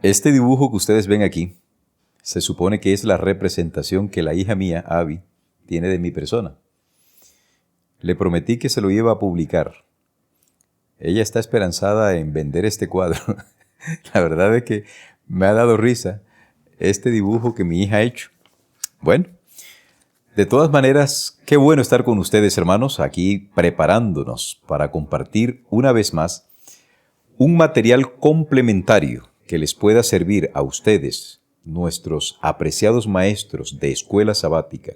Este dibujo que ustedes ven aquí, se supone que es la representación que la hija mía, Abby, tiene de mi persona. Le prometí que se lo iba a publicar. Ella está esperanzada en vender este cuadro. La verdad es que me ha dado risa este dibujo que mi hija ha hecho. Bueno, de todas maneras, qué bueno estar con ustedes, hermanos, aquí preparándonos para compartir una vez más un material complementario que les pueda servir a ustedes, nuestros apreciados maestros de escuela sabática,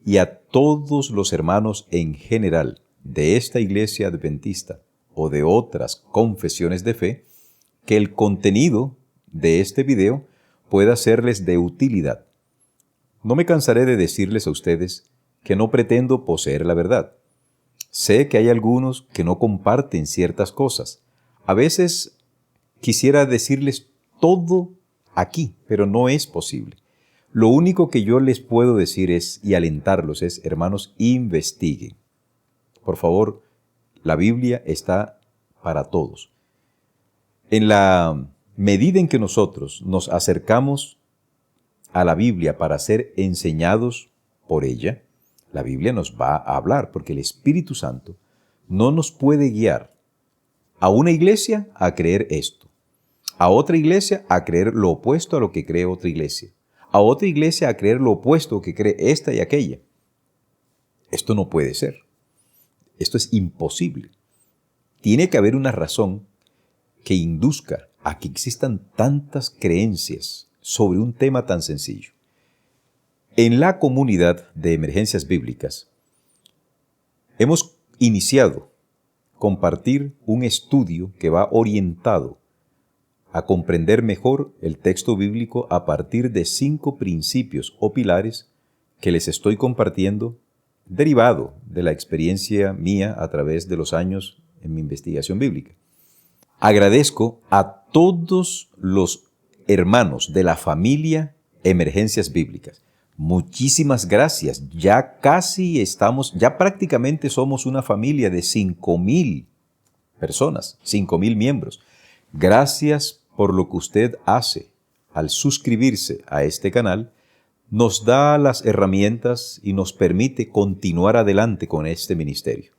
y a todos los hermanos en general de esta iglesia adventista o de otras confesiones de fe, que el contenido de este video pueda serles de utilidad. No me cansaré de decirles a ustedes que no pretendo poseer la verdad. Sé que hay algunos que no comparten ciertas cosas. A veces quisiera decirles todo aquí, pero no es posible. Lo único que yo les puedo decir y alentarlos es, hermanos, investiguen. Por favor, la Biblia está para todos. En la medida en que nosotros nos acercamos a la Biblia para ser enseñados por ella, la Biblia nos va a hablar, porque el Espíritu Santo no nos puede guiar a una iglesia a creer esto, a otra iglesia a creer lo opuesto a lo que cree otra iglesia, a otra iglesia a creer lo opuesto que cree esta y aquella. Esto no puede ser. Esto es imposible. Tiene que haber una razón que induzca a que existan tantas creencias sobre un tema tan sencillo. En la comunidad de emergencias bíblicas, hemos iniciado compartir un estudio que va orientado a comprender mejor el texto bíblico a partir de 5 principios o pilares que les estoy compartiendo, derivado de la experiencia mía a través de los años en mi investigación bíblica. Agradezco a todos los hermanos de la familia Emergencias Bíblicas. Muchísimas gracias. Ya prácticamente somos una familia de 5,000 personas, 5,000 miembros. Gracias por lo que usted hace al suscribirse a este canal. Nos da las herramientas y nos permite continuar adelante con este ministerio.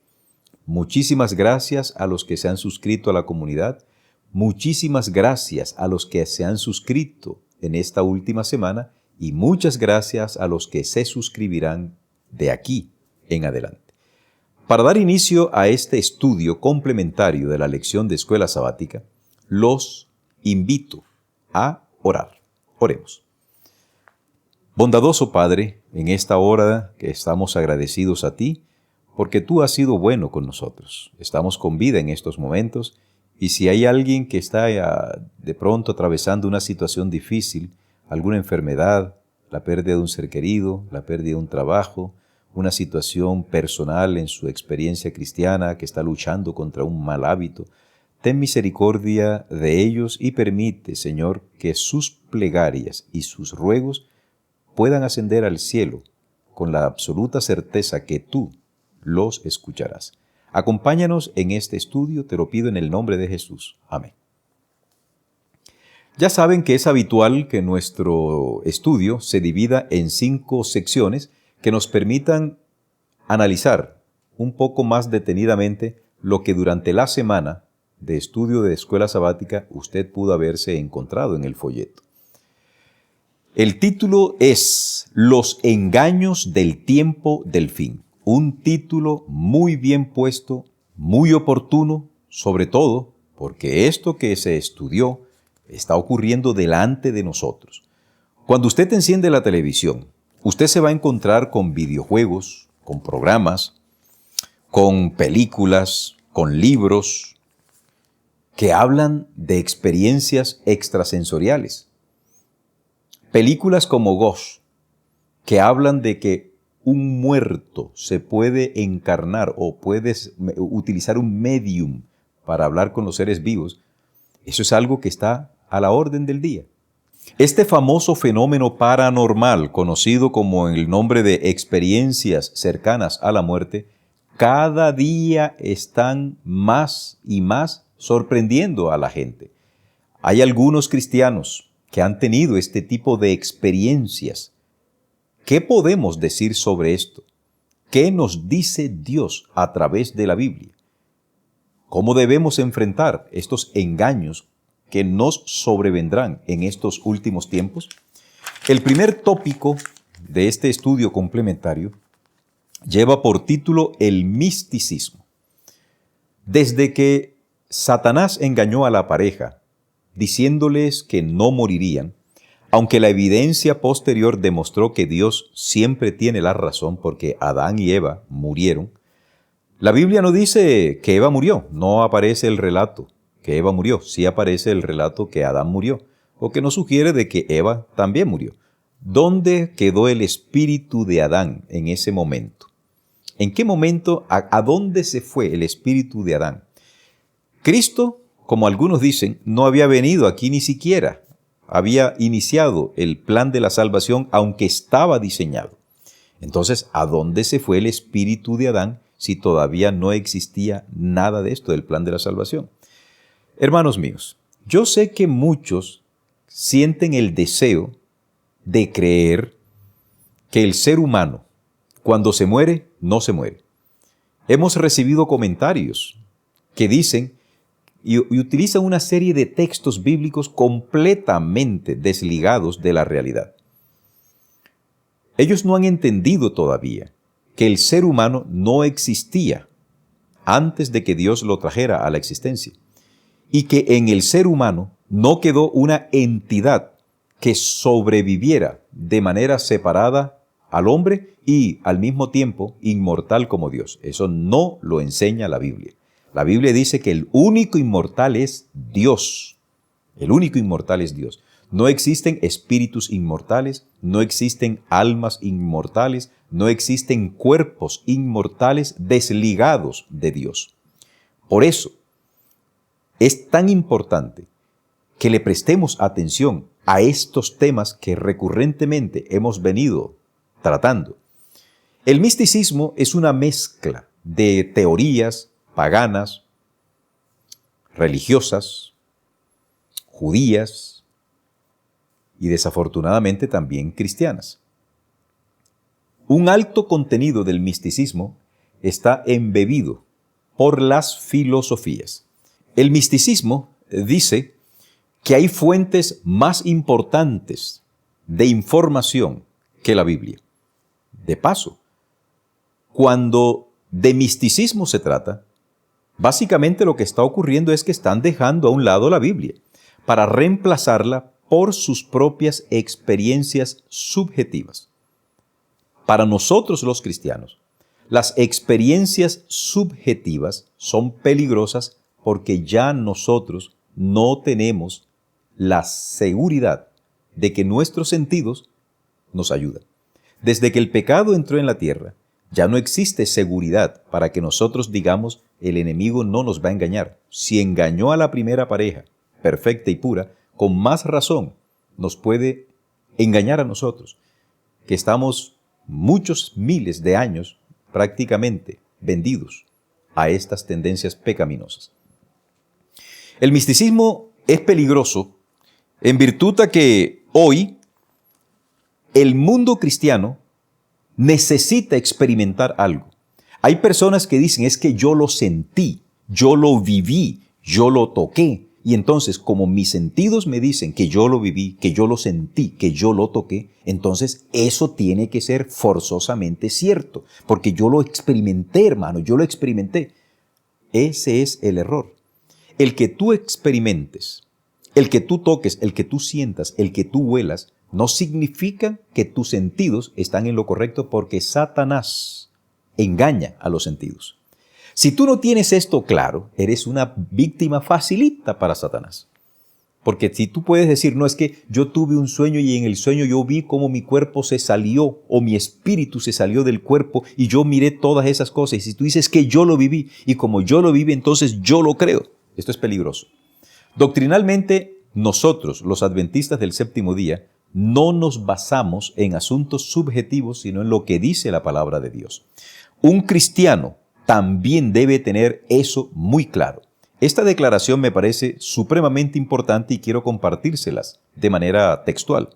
Muchísimas gracias a los que se han suscrito a la comunidad. Muchísimas gracias a los que se han suscrito en esta última semana y muchas gracias a los que se suscribirán de aquí en adelante. Para dar inicio a este estudio complementario de la lección de escuela sabática, los invito a orar. Oremos. Bondadoso Padre, en esta hora que estamos agradecidos a ti, porque tú has sido bueno con nosotros. Estamos con vida en estos momentos y si hay alguien que está de pronto atravesando una situación difícil, alguna enfermedad, la pérdida de un ser querido, la pérdida de un trabajo, una situación personal en su experiencia cristiana que está luchando contra un mal hábito, ten misericordia de ellos y permite, Señor, que sus plegarias y sus ruegos puedan ascender al cielo con la absoluta certeza que tú los escucharás. Acompáñanos en este estudio, te lo pido en el nombre de Jesús. Amén. Ya saben que es habitual que nuestro estudio se divida en 5 secciones que nos permitan analizar un poco más detenidamente lo que durante la semana de estudio de escuela sabática usted pudo haberse encontrado en el folleto. El título es Los engaños del tiempo del fin. Un título muy bien puesto, muy oportuno, sobre todo porque esto que se estudió está ocurriendo delante de nosotros. Cuando usted enciende la televisión, usted se va a encontrar con videojuegos, con programas, con películas, con libros que hablan de experiencias extrasensoriales. Películas como Ghost, que hablan de que un muerto se puede encarnar o puedes utilizar un medium para hablar con los seres vivos, eso es algo que está a la orden del día. Este famoso fenómeno paranormal, conocido como el nombre de experiencias cercanas a la muerte, cada día están más y más sorprendiendo a la gente. Hay algunos cristianos que han tenido este tipo de experiencias. ¿Qué podemos decir sobre esto? ¿Qué nos dice Dios a través de la Biblia? ¿Cómo debemos enfrentar estos engaños que nos sobrevendrán en estos últimos tiempos? El primer tópico de este estudio complementario lleva por título el misticismo. Desde que Satanás engañó a la pareja, diciéndoles que no morirían, aunque la evidencia posterior demostró que Dios siempre tiene la razón porque Adán y Eva murieron, la Biblia no dice que Eva murió, no aparece el relato que Eva murió, sí aparece el relato que Adán murió, o que nos sugiere de que Eva también murió. ¿Dónde quedó el espíritu de Adán en ese momento? ¿En qué momento, a dónde se fue el espíritu de Adán? Cristo, como algunos dicen, no había venido aquí ni siquiera. Había iniciado el plan de la salvación, aunque estaba diseñado. Entonces, ¿a dónde se fue el espíritu de Adán si todavía no existía nada de esto del plan de la salvación? Hermanos míos, yo sé que muchos sienten el deseo de creer que el ser humano, cuando se muere, no se muere. Hemos recibido comentarios que dicen y utilizan una serie de textos bíblicos completamente desligados de la realidad. Ellos no han entendido todavía que el ser humano no existía antes de que Dios lo trajera a la existencia y que en el ser humano no quedó una entidad que sobreviviera de manera separada al hombre y al mismo tiempo inmortal como Dios. Eso no lo enseña la Biblia. La Biblia dice que el único inmortal es Dios. El único inmortal es Dios. No existen espíritus inmortales, no existen almas inmortales, no existen cuerpos inmortales desligados de Dios. Por eso es tan importante que le prestemos atención a estos temas que recurrentemente hemos venido tratando. El misticismo es una mezcla de teorías paganas, religiosas, judías y desafortunadamente también cristianas. Un alto contenido del misticismo está embebido por las filosofías. El misticismo dice que hay fuentes más importantes de información que la Biblia. De paso, cuando de misticismo se trata, básicamente lo que está ocurriendo es que están dejando a un lado la Biblia para reemplazarla por sus propias experiencias subjetivas. Para nosotros los cristianos, las experiencias subjetivas son peligrosas porque ya nosotros no tenemos la seguridad de que nuestros sentidos nos ayudan. Desde que el pecado entró en la tierra, ya no existe seguridad para que nosotros digamos el enemigo no nos va a engañar. Si engañó a la primera pareja, perfecta y pura, con más razón nos puede engañar a nosotros, que estamos muchos miles de años prácticamente vendidos a estas tendencias pecaminosas. El misticismo es peligroso en virtud a que hoy el mundo cristiano necesita experimentar algo. Hay personas que dicen, es que yo lo sentí, yo lo viví, yo lo toqué. Y entonces, como mis sentidos me dicen que yo lo viví, que yo lo sentí, que yo lo toqué, entonces eso tiene que ser forzosamente cierto, porque yo lo experimenté, hermano, yo lo experimenté. Ese es el error. El que tú experimentes, el que tú toques, el que tú sientas, el que tú huelas, no significa que tus sentidos están en lo correcto, porque Satanás engaña a los sentidos. Si tú no tienes esto claro, eres una víctima facilita para Satanás. Porque si tú puedes decir, no, es que yo tuve un sueño y en el sueño yo vi cómo mi cuerpo se salió o mi espíritu se salió del cuerpo y yo miré todas esas cosas. Y si tú dices que yo lo viví y como yo lo viví, entonces yo lo creo. Esto es peligroso. Doctrinalmente, nosotros, los adventistas del séptimo día, no nos basamos en asuntos subjetivos, sino en lo que dice la palabra de Dios. Un cristiano también debe tener eso muy claro. Esta declaración me parece supremamente importante y quiero compartírselas de manera textual.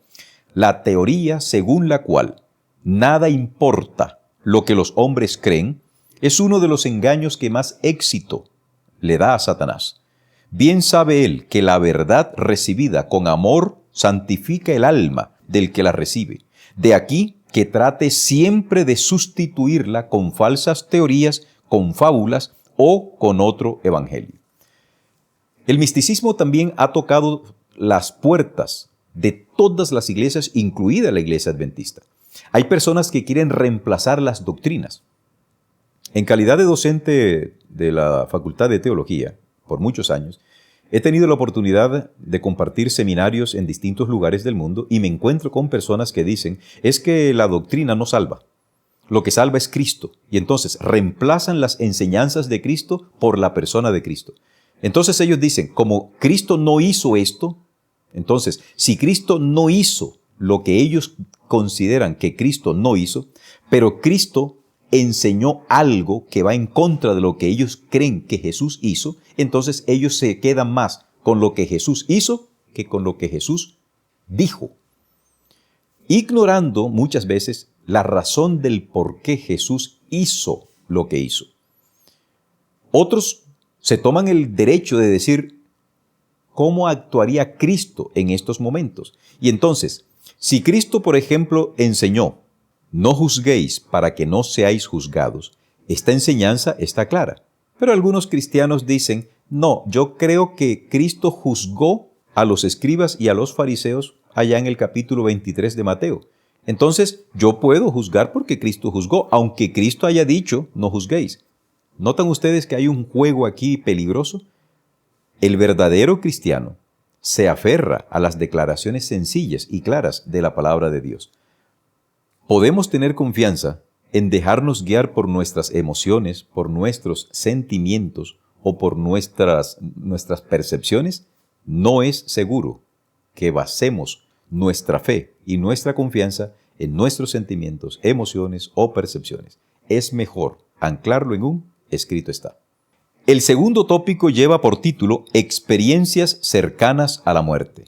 La teoría según la cual nada importa lo que los hombres creen es uno de los engaños que más éxito le da a Satanás. Bien sabe él que la verdad recibida con amor santifica el alma del que la recibe. De aquí que trate siempre de sustituirla con falsas teorías, con fábulas o con otro evangelio. El misticismo también ha tocado las puertas de todas las iglesias, incluida la iglesia adventista. Hay personas que quieren reemplazar las doctrinas. En calidad de docente de la Facultad de Teología, por muchos años, he tenido la oportunidad de compartir seminarios en distintos lugares del mundo y me encuentro con personas que dicen, es que la doctrina no salva. Lo que salva es Cristo. Y entonces reemplazan las enseñanzas de Cristo por la persona de Cristo. Entonces ellos dicen, como Cristo no hizo esto, entonces si Cristo no hizo lo que ellos consideran que Cristo no hizo, pero Cristo enseñó algo que va en contra de lo que ellos creen que Jesús hizo, entonces ellos se quedan más con lo que Jesús hizo que con lo que Jesús dijo, ignorando muchas veces la razón del por qué Jesús hizo lo que hizo. Otros se toman el derecho de decir cómo actuaría Cristo en estos momentos. Y entonces, si Cristo, por ejemplo, enseñó, no juzguéis para que no seáis juzgados, esta enseñanza está clara. Pero algunos cristianos dicen, no, yo creo que Cristo juzgó a los escribas y a los fariseos allá en el capítulo 23 de Mateo. Entonces, yo puedo juzgar porque Cristo juzgó, aunque Cristo haya dicho, no juzguéis. ¿Notan ustedes que hay un juego aquí peligroso? El verdadero cristiano se aferra a las declaraciones sencillas y claras de la palabra de Dios. Podemos tener confianza en dejarnos guiar por nuestras emociones, por nuestros sentimientos o por nuestras percepciones. No es seguro que basemos nuestra fe y nuestra confianza en nuestros sentimientos, emociones o percepciones. Es mejor anclarlo en un escrito está. El segundo tópico lleva por título Experiencias cercanas a la muerte.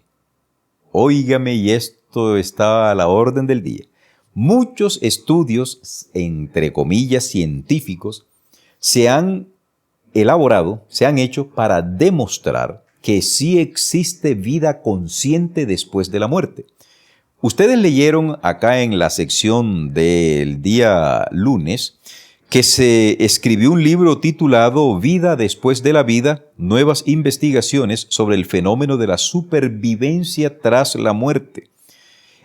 Óigame, y esto está a la orden del día. Muchos estudios, entre comillas, científicos, se han elaborado, se han hecho para demostrar que sí existe vida consciente después de la muerte. Ustedes leyeron acá en la sección del día lunes que se escribió un libro titulado Vida después de la vida, nuevas investigaciones sobre el fenómeno de la supervivencia tras la muerte.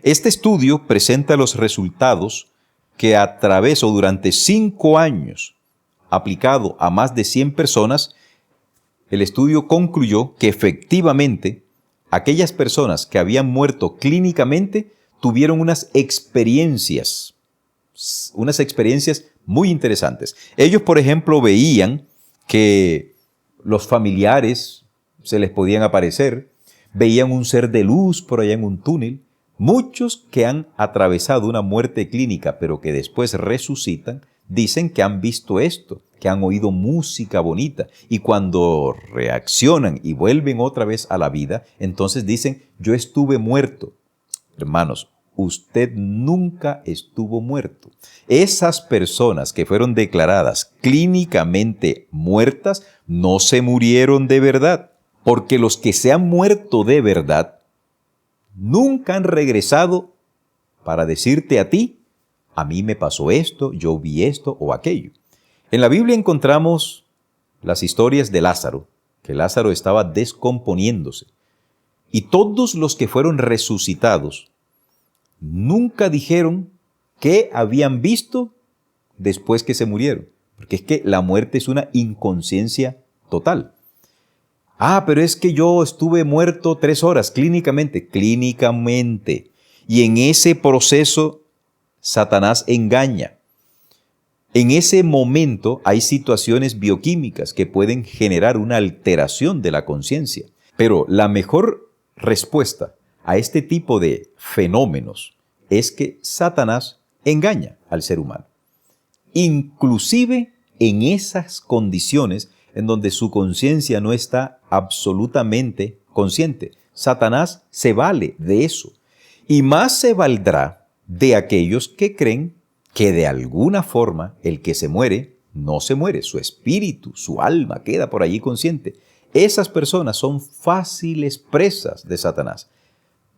Este estudio presenta los resultados que a través o durante 5 años, aplicado a más de 100 personas, el estudio concluyó que efectivamente aquellas personas que habían muerto clínicamente tuvieron unas experiencias muy interesantes. Ellos, por ejemplo, veían que los familiares se les podían aparecer, veían un ser de luz por allá en un túnel. Muchos que han atravesado una muerte clínica, pero que después resucitan, dicen que han visto esto, que han oído música bonita, y cuando reaccionan y vuelven otra vez a la vida, entonces dicen, yo estuve muerto. Hermanos, usted nunca estuvo muerto. Esas personas que fueron declaradas clínicamente muertas no se murieron de verdad, porque los que se han muerto de verdad nunca han regresado para decirte a ti, a mí me pasó esto, yo vi esto o aquello. En la Biblia encontramos las historias de Lázaro, que Lázaro estaba descomponiéndose, y todos los que fueron resucitados nunca dijeron qué habían visto después que se murieron, porque es que la muerte es una inconsciencia total. Pero es que yo estuve muerto 3 horas clínicamente. Y en ese proceso Satanás engaña. En ese momento hay situaciones bioquímicas que pueden generar una alteración de la conciencia. Pero la mejor respuesta a este tipo de fenómenos es que Satanás engaña al ser humano. Inclusive en esas condiciones, en donde su conciencia no está absolutamente consciente. Satanás se vale de eso. Y más se valdrá de aquellos que creen que de alguna forma el que se muere, no se muere. Su espíritu, su alma queda por allí consciente. Esas personas son fáciles presas de Satanás.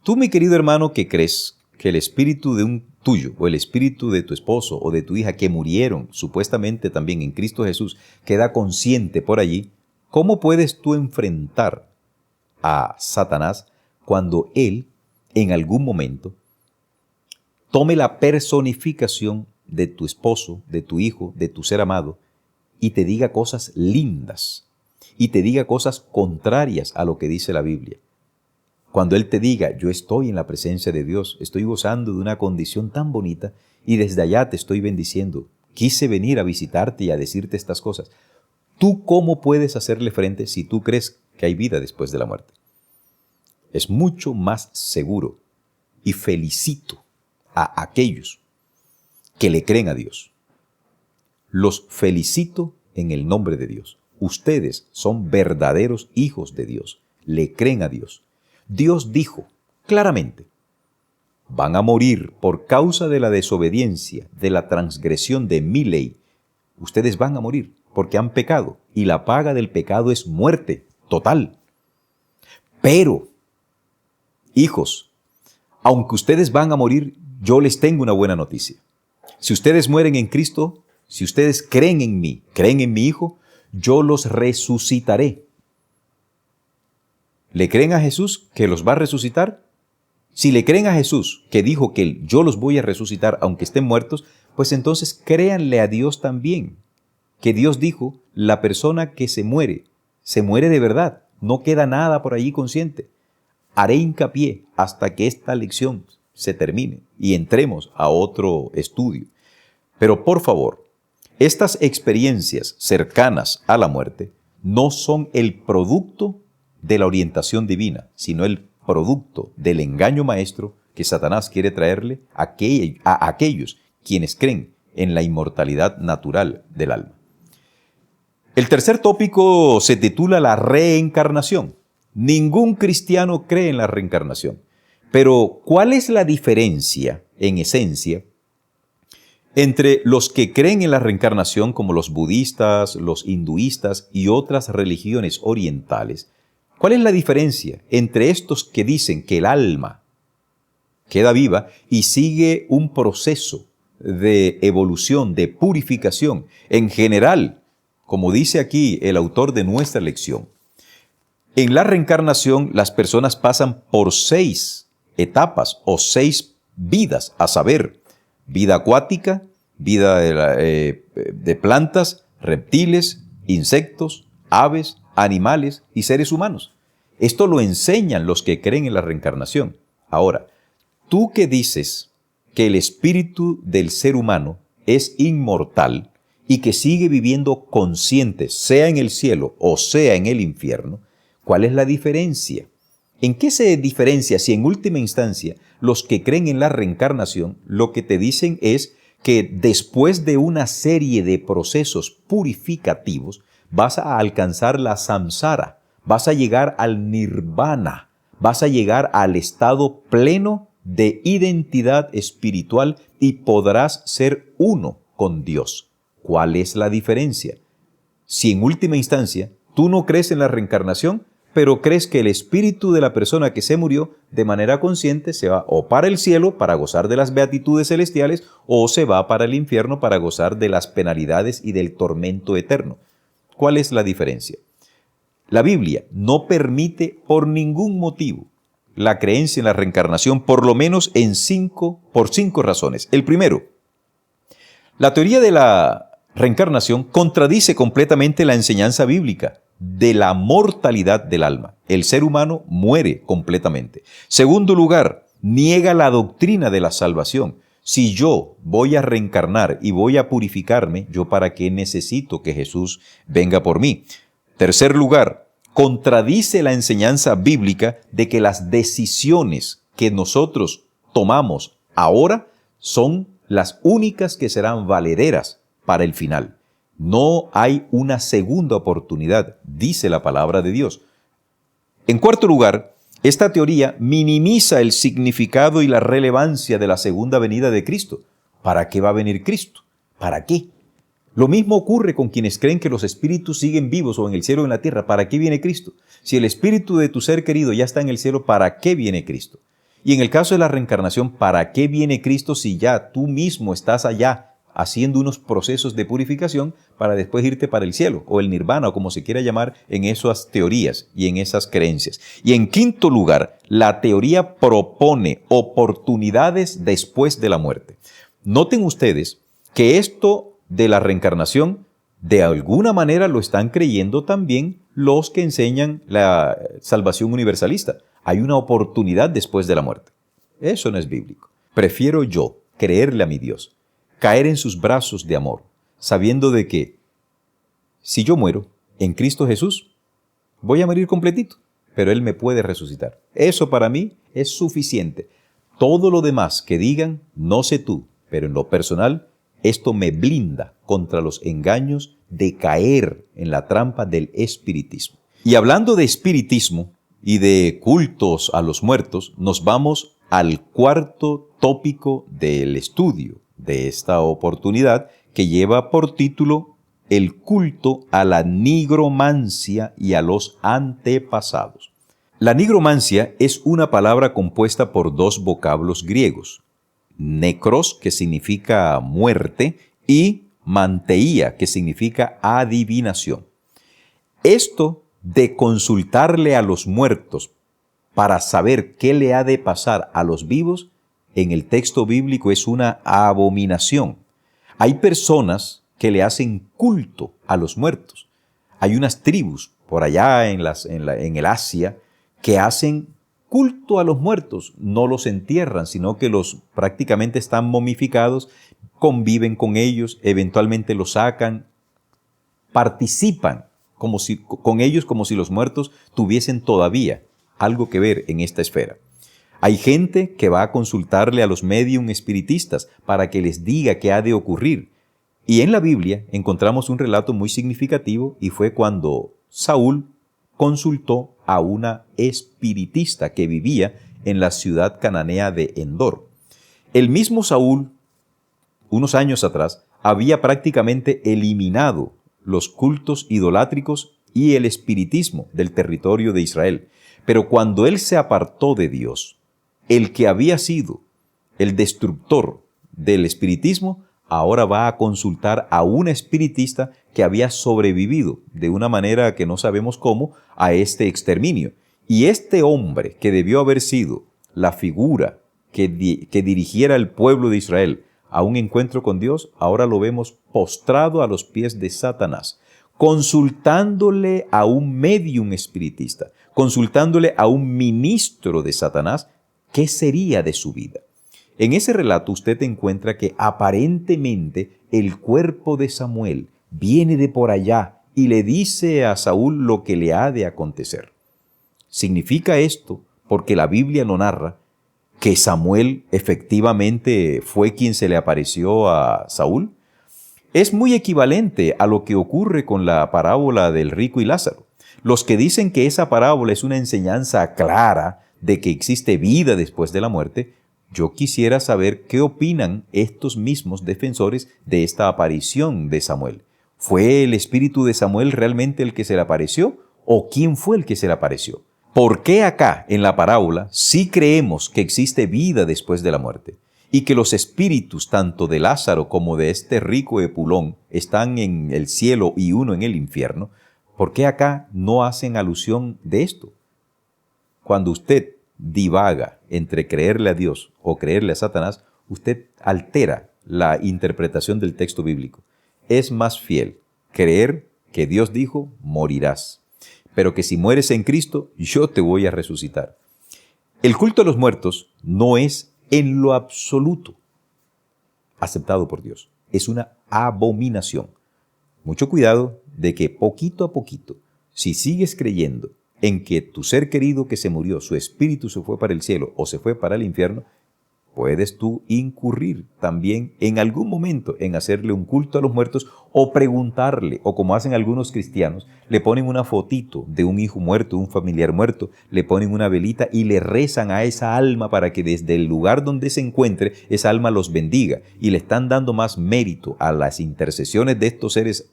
Tú, mi querido hermano, que crees que el espíritu de un tuyo o el espíritu de tu esposo o de tu hija que murieron supuestamente también en Cristo Jesús queda consciente por allí, ¿cómo puedes tú enfrentar a Satanás cuando él en algún momento tome la personificación de tu esposo, de tu hijo, de tu ser amado y te diga cosas lindas y te diga cosas contrarias a lo que dice la Biblia? Cuando Él te diga, yo estoy en la presencia de Dios, estoy gozando de una condición tan bonita y desde allá te estoy bendiciendo, quise venir a visitarte y a decirte estas cosas. ¿Tú cómo puedes hacerle frente si tú crees que hay vida después de la muerte? Es mucho más seguro y felicito a aquellos que le creen a Dios. Los felicito en el nombre de Dios. Ustedes son verdaderos hijos de Dios, le creen a Dios. Dios dijo claramente, van a morir por causa de la desobediencia, de la transgresión de mi ley. Ustedes van a morir porque han pecado y la paga del pecado es muerte total. Pero, hijos, aunque ustedes van a morir, yo les tengo una buena noticia. Si ustedes mueren en Cristo, si ustedes creen en mí, creen en mi Hijo, yo los resucitaré. ¿Le creen a Jesús que los va a resucitar? Si le creen a Jesús que dijo que yo los voy a resucitar aunque estén muertos, pues entonces créanle a Dios también. Que Dios dijo, la persona que se muere de verdad, no queda nada por allí consciente. Haré hincapié hasta que esta lección se termine y entremos a otro estudio. Pero por favor, estas experiencias cercanas a la muerte no son el producto de la orientación divina, sino el producto del engaño maestro que Satanás quiere traerle a aquellos quienes creen en la inmortalidad natural del alma. El tercer tópico se titula la reencarnación. Ningún cristiano cree en la reencarnación. Pero, ¿cuál es la diferencia, en esencia, entre los que creen en la reencarnación, como los budistas, los hinduistas y otras religiones orientales? ¿Cuál es la diferencia entre estos que dicen que el alma queda viva y sigue un proceso de evolución, de purificación? En general, como dice aquí el autor de nuestra lección, en la reencarnación las personas pasan por 6 etapas o 6 vidas, a saber, vida acuática, vida de plantas, reptiles, insectos, aves, animales y seres humanos. Esto lo enseñan los que creen en la reencarnación. Ahora, tú que dices que el espíritu del ser humano es inmortal y que sigue viviendo consciente, sea en el cielo o sea en el infierno, ¿cuál es la diferencia? ¿En qué se diferencia si en última instancia los que creen en la reencarnación lo que te dicen es que después de una serie de procesos purificativos vas a alcanzar la samsara, vas a llegar al nirvana, vas a llegar al estado pleno de identidad espiritual y podrás ser uno con Dios? ¿Cuál es la diferencia? Si en última instancia tú no crees en la reencarnación, pero crees que el espíritu de la persona que se murió de manera consciente se va o para el cielo para gozar de las beatitudes celestiales o se va para el infierno para gozar de las penalidades y del tormento eterno. ¿Cuál es la diferencia? La Biblia no permite por ningún motivo la creencia en la reencarnación, por lo menos por 5 razones. El primero, la teoría de la reencarnación contradice completamente la enseñanza bíblica de la mortalidad del alma. El ser humano muere completamente. Segundo lugar, niega la doctrina de la salvación. Si yo voy a reencarnar y voy a purificarme, ¿yo para qué necesito que Jesús venga por mí? Tercer lugar, contradice la enseñanza bíblica de que las decisiones que nosotros tomamos ahora son las únicas que serán valederas para el final. No hay una segunda oportunidad, dice la palabra de Dios. En cuarto lugar, esta teoría minimiza el significado y la relevancia de la segunda venida de Cristo. ¿Para qué va a venir Cristo? ¿Para qué? Lo mismo ocurre con quienes creen que los espíritus siguen vivos o en el cielo o en la tierra. ¿Para qué viene Cristo? Si el espíritu de tu ser querido ya está en el cielo, ¿para qué viene Cristo? Y en el caso de la reencarnación, ¿para qué viene Cristo si ya tú mismo estás allá haciendo unos procesos de purificación para después irte para el cielo o el nirvana o como se quiera llamar en esas teorías y en esas creencias? Y en quinto lugar, la teoría propone oportunidades después de la muerte. Noten ustedes que esto de la reencarnación, de alguna manera lo están creyendo también los que enseñan la salvación universalista. Hay una oportunidad después de la muerte. Eso no es bíblico. Prefiero yo creerle a mi Dios, caer en sus brazos de amor, sabiendo de que si yo muero en Cristo Jesús, voy a morir completito, pero Él me puede resucitar. Eso para mí es suficiente. Todo lo demás que digan, no sé tú, pero en lo personal, esto me blinda contra los engaños de caer en la trampa del espiritismo. Y hablando de espiritismo y de cultos a los muertos, nos vamos al cuarto tópico del estudio de esta oportunidad, que lleva por título el culto a la nigromancia y a los antepasados. La nigromancia es una palabra compuesta por dos vocablos griegos: necros, que significa muerte, y manteía, que significa adivinación. Esto de consultarle a los muertos para saber qué le ha de pasar a los vivos, en el texto bíblico es una abominación. Hay personas que le hacen culto a los muertos. Hay unas tribus por allá en el Asia que hacen culto a los muertos. No los entierran, sino que los prácticamente están momificados, conviven con ellos, eventualmente los sacan, participan con ellos como si los muertos tuviesen todavía algo que ver en esta esfera. Hay gente que va a consultarle a los médium espiritistas para que les diga qué ha de ocurrir. Y en la Biblia encontramos un relato muy significativo, y fue cuando Saúl consultó a una espiritista que vivía en la ciudad cananea de Endor. El mismo Saúl, unos años atrás, había prácticamente eliminado los cultos idolátricos y el espiritismo del territorio de Israel. Pero cuando él se apartó de Dios, el que había sido el destructor del espiritismo, ahora va a consultar a una espiritista que había sobrevivido de una manera que no sabemos cómo a este exterminio. Y este hombre, que debió haber sido la figura que dirigiera al pueblo de Israel a un encuentro con Dios, ahora lo vemos postrado a los pies de Satanás, consultándole a un médium espiritista, consultándole a un ministro de Satanás, ¿qué sería de su vida? En ese relato usted encuentra que aparentemente el cuerpo de Samuel viene de por allá y le dice a Saúl lo que le ha de acontecer. ¿Significa esto, porque la Biblia lo narra, que Samuel efectivamente fue quien se le apareció a Saúl? Es muy equivalente a lo que ocurre con la parábola del rico y Lázaro. Los que dicen que esa parábola es una enseñanza clara de que existe vida después de la muerte, yo quisiera saber qué opinan estos mismos defensores de esta aparición de Samuel. ¿Fue el espíritu de Samuel realmente el que se le apareció? ¿O quién fue el que se le apareció? ¿Por qué acá, en la parábola, sí creemos que existe vida después de la muerte? Y que los espíritus tanto de Lázaro como de este rico Epulón están en el cielo y uno en el infierno. ¿Por qué acá no hacen alusión de esto? Cuando usted divaga entre creerle a Dios o creerle a Satanás, usted altera la interpretación del texto bíblico. Es más fiel creer que Dios dijo, morirás, pero que si mueres en Cristo, yo te voy a resucitar. El culto a los muertos no es en lo absoluto aceptado por Dios. Es una abominación. Mucho cuidado de que poquito a poquito, si sigues creyendo en que tu ser querido que se murió, su espíritu se fue para el cielo o se fue para el infierno, puedes tú incurrir también en algún momento en hacerle un culto a los muertos o preguntarle, o como hacen algunos cristianos, le ponen una fotito de un hijo muerto, un familiar muerto, le ponen una velita y le rezan a esa alma para que desde el lugar donde se encuentre, esa alma los bendiga, y le están dando más mérito a las intercesiones de estos seres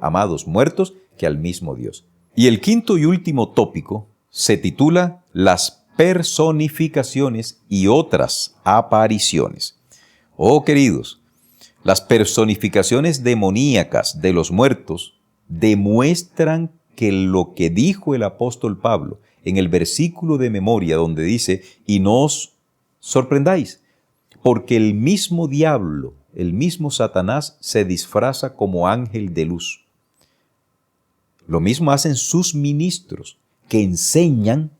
amados muertos que al mismo Dios. Y el quinto y último tópico se titula Las personificaciones y otras apariciones. Oh, queridos, las personificaciones demoníacas de los muertos demuestran que lo que dijo el apóstol Pablo en el versículo de memoria donde dice, y no os sorprendáis, porque el mismo diablo, el mismo Satanás se disfraza como ángel de luz. Lo mismo hacen sus ministros, que enseñan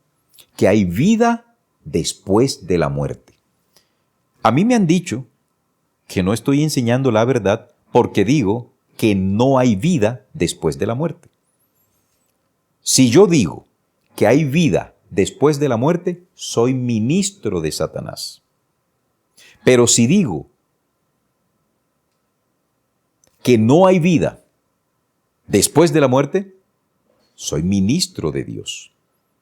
que hay vida después de la muerte. A mí me han dicho que no estoy enseñando la verdad porque digo que no hay vida después de la muerte. Si yo digo que hay vida después de la muerte, soy ministro de Satanás. Pero si digo que no hay vida después de la muerte, soy ministro de Dios.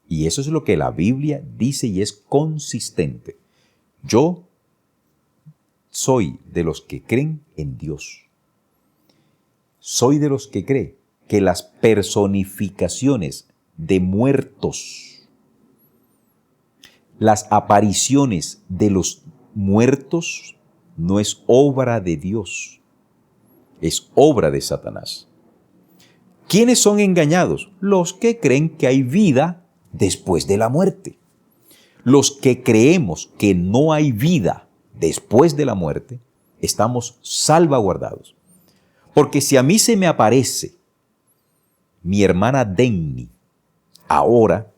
Y eso es lo que la Biblia dice y es consistente. Yo soy de los que creen en Dios. Soy de los que creen que las personificaciones de muertos, las apariciones de los muertos, no es obra de Dios, es obra de Satanás. ¿Quiénes son engañados? Los que creen que hay vida después de la muerte. Los que creemos que no hay vida después de la muerte, estamos salvaguardados. Porque si a mí se me aparece mi hermana Denny ahora,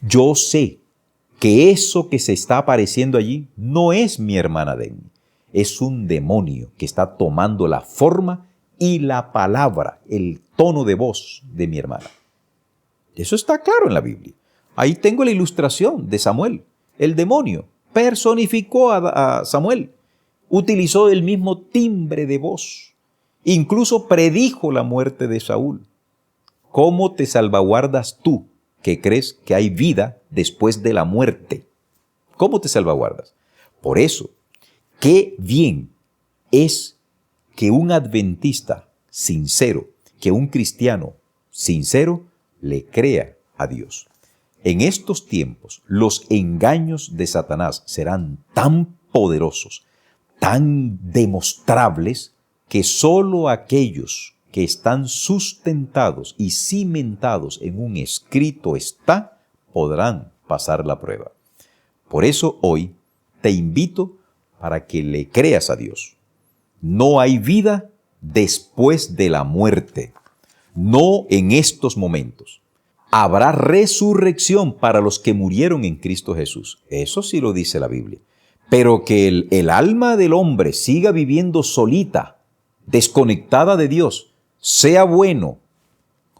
yo sé que eso que se está apareciendo allí no es mi hermana Denny, es un demonio que está tomando la forma y la palabra, el tono de voz de mi hermana. Eso está claro en la Biblia. Ahí tengo la ilustración de Samuel. El demonio personificó a Samuel. Utilizó el mismo timbre de voz. Incluso predijo la muerte de Saúl. ¿Cómo te salvaguardas tú que crees que hay vida después de la muerte? ¿Cómo te salvaguardas? Por eso, qué bien es que un adventista sincero, que un cristiano sincero, le crea a Dios. En estos tiempos, los engaños de Satanás serán tan poderosos, tan demostrables, que solo aquellos que están sustentados y cimentados en un escrito está, podrán pasar la prueba. Por eso hoy te invito para que le creas a Dios. No hay vida después de la muerte. No en estos momentos. Habrá resurrección para los que murieron en Cristo Jesús. Eso sí lo dice la Biblia. Pero que el alma del hombre siga viviendo solita, desconectada de Dios, sea bueno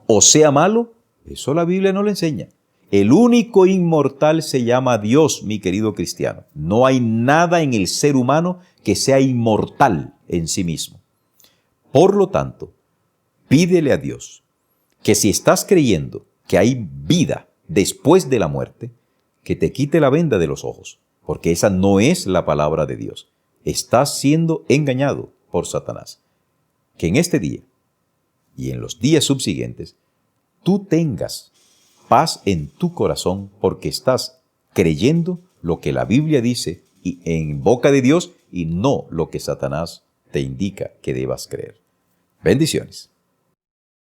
o sea malo, eso la Biblia no le enseña. El único inmortal se llama Dios, mi querido cristiano. No hay nada en el ser humano que sea inmortal en sí mismo. Por lo tanto, pídele a Dios que si estás creyendo que hay vida después de la muerte, que te quite la venda de los ojos, porque esa no es la palabra de Dios. Estás siendo engañado por Satanás. Que en este día y en los días subsiguientes, tú tengas paz en tu corazón porque estás creyendo lo que la Biblia dice y en boca de Dios y no lo que Satanás te indica que debas creer. Bendiciones.